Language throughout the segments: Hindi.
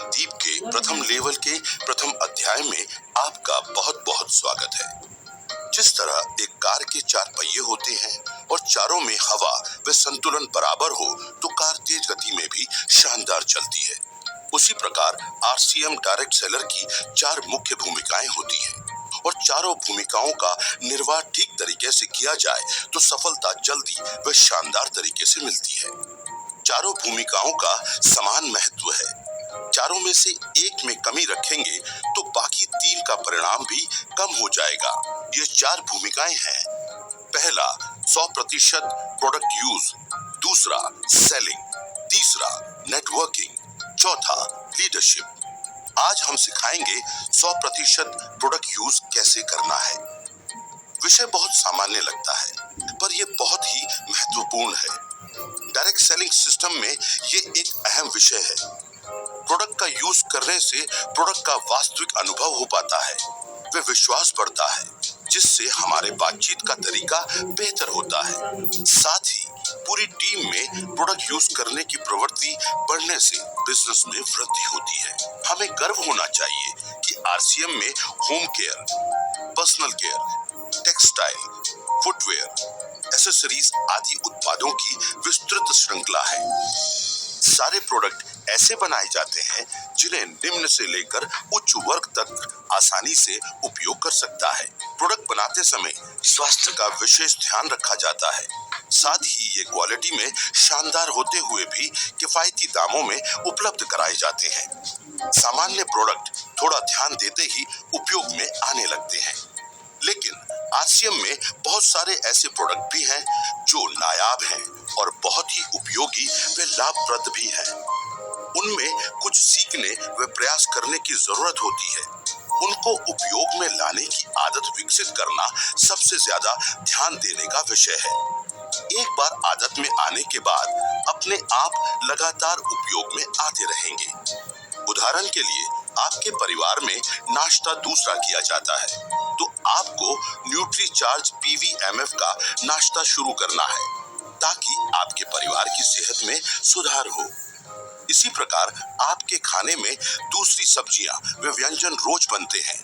दीप के प्रथम लेवल के प्रथम अध्याय में आपका बहुत बहुत स्वागत है। जिस तरह एक कार के 4 पहिए होते हैं और चारों में हवा व संतुलन बराबर हो तो कार तेज गति में भी शानदार चलती है, उसी प्रकार आरसीएम डायरेक्ट सेलर की 4 मुख्य भूमिकाएं होती हैं और चारों भूमिकाओं का निर्वाह ठीक तरीके से किया जाए तो सफलता जल्दी व शानदार तरीके से मिलती है। चारों भूमिकाओं का समान महत्व है। चारों में से एक में कमी रखेंगे तो बाकी 3 का परिणाम भी कम हो जाएगा। ये 4 भूमिकाएं हैं। पहला 100% प्रोडक्ट यूज, दूसरा सेलिंग, तीसरा नेटवर्किंग, चौथा लीडरशिप। आज हम सिखाएंगे 100% प्रोडक्ट यूज कैसे करना है। विषय बहुत सामान्य लगता है पर यह बहुत ही महत्वपूर्ण है। डायरेक्ट सेलिंग सिस्टम में ये एक अहम विषय है। प्रोडक्ट का यूज करने से प्रोडक्ट का वास्तविक अनुभव हो पाता है, वे विश्वास बढ़ता है जिससे हमारे बातचीत का तरीका बेहतर होता है। साथ ही पूरी टीम में प्रोडक्ट यूज करने की प्रवृत्ति बढ़ने से बिजनेस में वृद्धि होती है। हमें गर्व होना चाहिए कि आरसीएम में home care, personal care, textile, footwear, accessories आदि उत्पादों की विस्तृत श्रृंखला है। सारे प्रोडक्ट ऐसे बनाए जाते हैं जिन्हें निम्न से लेकर उच्च वर्ग तक आसानी से उपयोग कर सकता है। प्रोडक्ट बनाते समय स्वास्थ्य का विशेष ध्यान रखा जाता है। साथ ही ये क्वालिटी में शानदार होते हुए भी किफायती दामों में उपलब्ध कराए जाते हैं। सामान्य प्रोडक्ट थोड़ा ध्यान देते ही उपयोग में आने लगते हैं, लेकिन आरसीएम में बहुत सारे ऐसे प्रोडक्ट भी हैं जो नायाब हैं और बहुत ही उपयोगी व लाभप्रद भी हैं। उनमें कुछ सीखने व प्रयास करने की जरूरत होती है। उनको उपयोग में लाने की आदत विकसित करना सबसे ज्यादा ध्यान देने का विषय है। एक बार आदत में आने के बाद अपने आप लगातार उपयोग में आते रहेंगे। उदाहरण के लिए आपके परिवार में नाश्ता दूसरा किया जाता है तो आपको न्यूट्रीचार्ज पीवीएमएफ का नाश्ता शुरू करना है ताकि आपके परिवार की सेहत में सुधार हो। इसी प्रकार आपके खाने में दूसरी सब्जियां व व्यंजन रोज बनते हैं,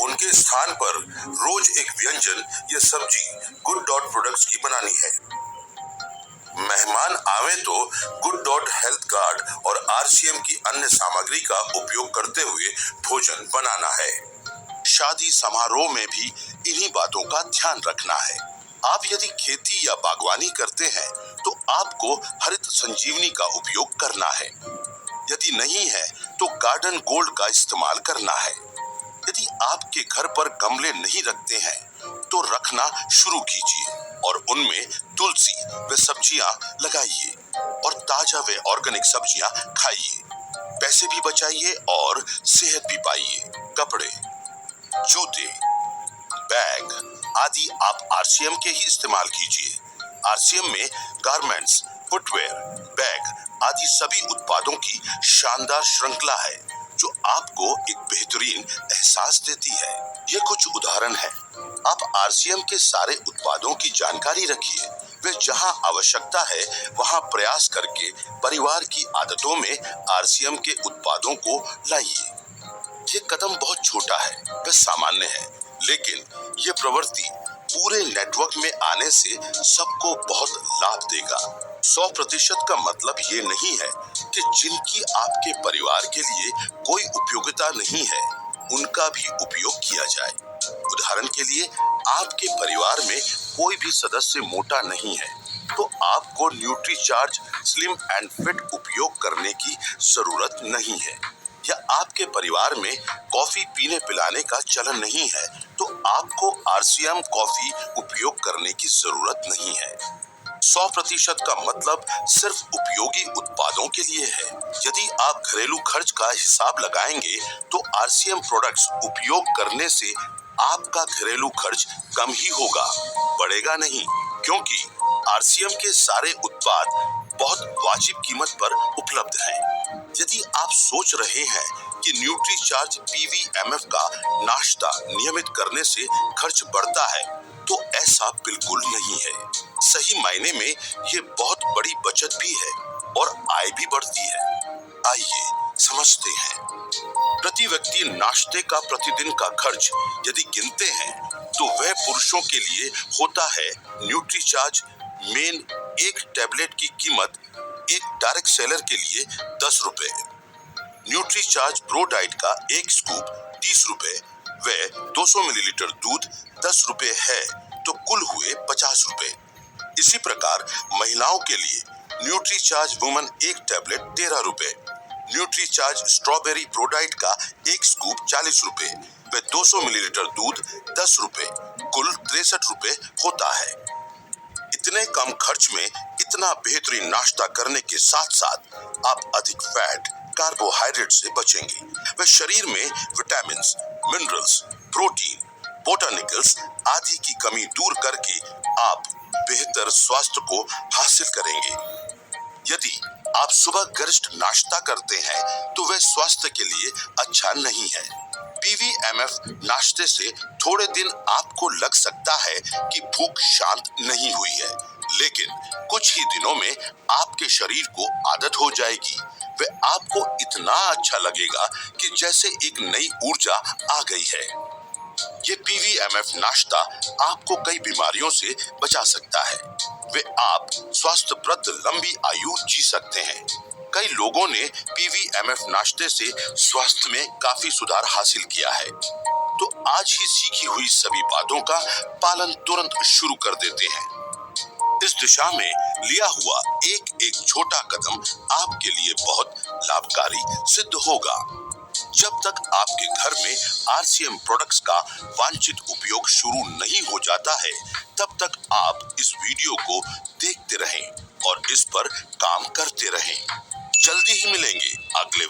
उनके स्थान पर रोज एक व्यंजन या सब्जी गुड डॉट प्रोडक्ट्स की बनानी है। मेहमान आवे तो गुड डॉट हेल्थ कार्ड और आरसीएम की अन्य सामग्री का उपयोग करते हुए भोजन बनाना है। शादी समारोह में भी इन्हीं बातों का ध्यान रखना है। आप यदि खेती या बागवानी करते हैं तो आपको हरित संजीवनी का उपयोग करना है। यदि नहीं है तो गार्डन गोल्ड का इस्तेमाल करना है। यदि आपके घर पर गमले नहीं रखते हैं तो रखना शुरू कीजिए और उनमें तुलसी व सब्जियां लगाइए और ताजा व ऑर्गेनिक सब्जियां खाइए। पैसे भी बचाइए और सेहत भी पाइए। कपड़े, जूते, बैग आदि आप आरसीएम के ही इस्तेमाल कीजिए। आरसीएम में गारमेंट्स, फुटवेयर, बैग आदि सभी उत्पादों की शानदार श्रृंखला है जो आपको एक बेहतरीन एहसास देती है। ये कुछ उदाहरण है। आप आरसीएम के सारे उत्पादों की जानकारी रखिए वे जहां आवश्यकता है वहां प्रयास करके परिवार की आदतों में आरसीएम के उत्पादों को लाइए। ये कदम बहुत छोटा है व सामान्य है, लेकिन ये प्रवृत्ति पूरे नेटवर्क में आने से सबको बहुत लाभ देगा। 100% का मतलब ये नहीं है कि जिनकी आपके परिवार के लिए कोई उपयोगिता नहीं है उनका भी उपयोग किया जाए। उदाहरण के लिए आपके परिवार में कोई भी सदस्य मोटा नहीं है तो आपको न्यूट्रीचार्ज स्लिम एंड फिट उपयोग करने की जरूरत नहीं है। या आपके परिवार में कॉफी पीने पिलाने का चलन नहीं है तो आपको आरसीएम कॉफी उपयोग करने की जरूरत नहीं है। 100% का मतलब सिर्फ उपयोगी उत्पादों के लिए है। यदि आप घरेलू खर्च का हिसाब लगाएंगे तो आरसीएम प्रोडक्ट्स उपयोग करने से आपका घरेलू खर्च कम ही होगा, बढ़ेगा नहीं, क्योंकि आरसीएम के सारे उत्पाद बहुत वाजिब कीमत पर उपलब्ध हैं। यदि आप सोच रहे हैं कि न्यूट्रीचार्ज पीवीएमएफ का नाश्ता नियमित करने से खर्च बढ़ता है तो ऐसा बिल्कुल नहीं है। सही मायने में ये बहुत बड़ी बचत भी है और आय भी बढ़ती है। आइए समझते हैं। प्रति व्यक्ति नाश्ते का प्रतिदिन का खर्च यदि गिनते हैं तो वह पुरुषों के लिए होता है न्यूट्रीचार्ज मेन एक टैबलेट की कीमत एक डायरेक्ट सेलर के लिए 10 रुपए, न्यूट्रीचार्ज प्रो डाइट का एक स्कूप 30 रुपए व 200 मिलीलीटर दूध 10 रुपए है तो कुल हुए 50 रुपए। इसी प्रकार महिलाओं के लिए न्यूट्रीचार्ज वुमन एक टैबलेट 13 रुपए, न्यूट्रीचार्ज स्ट्रॉबेरी प्रोडाइट का एक स्कूप 40 रुपए व 200 मिलीलीटर दूध 10 रुपए, कुल 63 रुपए होता है। इतने कम खर्च में इतना बेहतरीन नाश्ता करने के साथ साथ आप अधिक फैट कार्बोहाइड्रेट से बचेंगे व शरीर में विटामिन, मिनरल्स, प्रोटीन, बोटानिकल्स आदि की कमी दूर करके आप बेहतर स्वास्थ्य को हासिल करेंगे। यदि आप सुबह गरिष्ठ नाश्ता करते हैं तो वह स्वास्थ्य के लिए अच्छा नहीं है। पीवीएमएफ नाश्ते से थोड़े दिन आपको लग सकता है कि भूख शांत नहीं हुई है, लेकिन कुछ ही दिनों में आपके शरीर को आदत हो जाएगी व आपको इतना अच्छा लगेगा कि जैसे एक नई ऊर्जा आ गई है। ये पीवीएमएफ नाश्ता आपको कई बीमारियों से बचा सकता है वे आप स्वास्थ्यप्रद लंबी आयु जी सकते हैं। कई लोगों ने पीवीएमएफ नाश्ते से स्वास्थ्य में काफी सुधार हासिल किया है। तो आज ही सीखी हुई सभी बातों का पालन तुरंत शुरू कर देते हैं। इस दिशा में लिया हुआ एक छोटा कदम आपके लिए बहुत लाभकारी सिद्ध होगा। जब तक आपके घर में आरसीएम प्रोडक्ट्स का वांछित उपयोग शुरू नहीं हो जाता है, तब तक आप इस वीडियो को देखते रहें और इस पर काम करते रहें। जल्दी ही मिलेंगे अगले